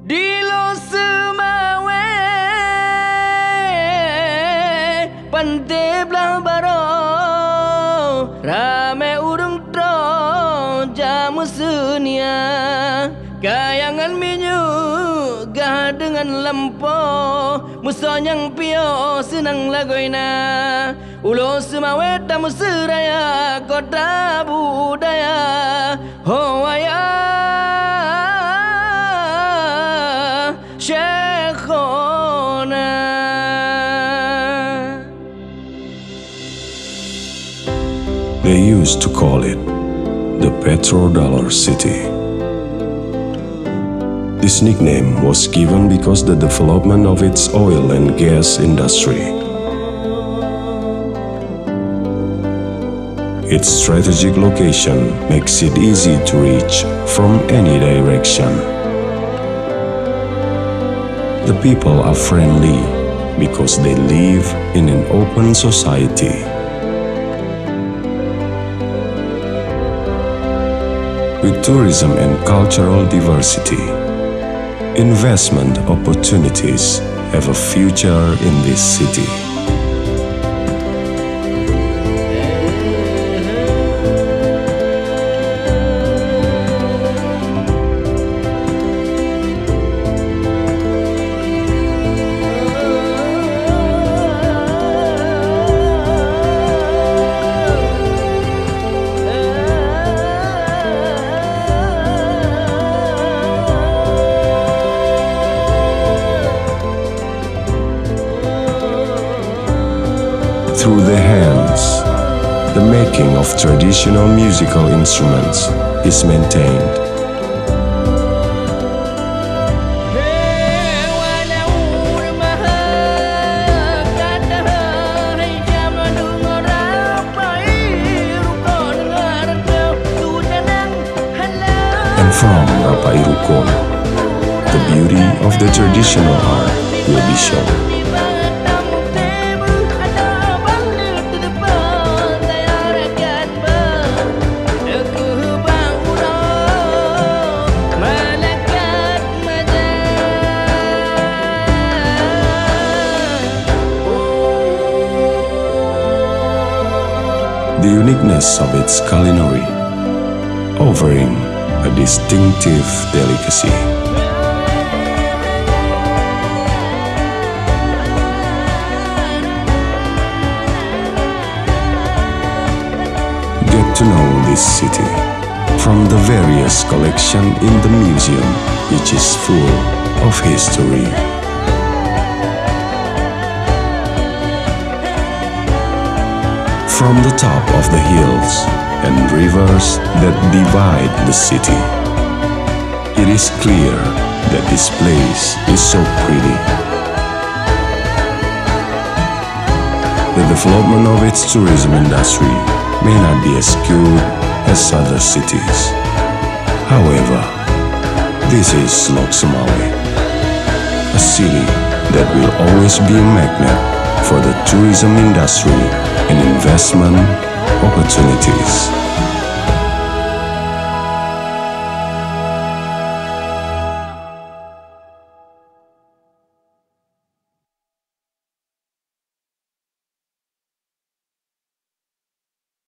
Di Lhokseumawe Pante belah baro Rame urung tro jamu sunia Kayangan minyu gah dengan lempo Musonyang pio senang lagoina Lhokseumawe tamu seraya kota budaya Hoaya Syekhona. They used to call it the petrodollar city. This nickname was given because the development of its oil and gas industry. Its strategic location makes it easy to reach from any direction. The people are friendly because they live in an open society. With tourism and cultural diversity, investment opportunities have a future in this city. Through the hands, the making of traditional musical instruments is maintained. And from Rapai Rukun, the beauty of the traditional art will be shown. The uniqueness of its culinary, offering a distinctive delicacy. Get to know this city from the various collection in the museum, which is full of history. From the top of the hills and rivers that divide the city, it is clear that this place is so pretty. The development of its tourism industry may not be as good as other cities. However, this is Lhokseumawe, a city that will always be a magnet for the tourism industry and investment opportunities.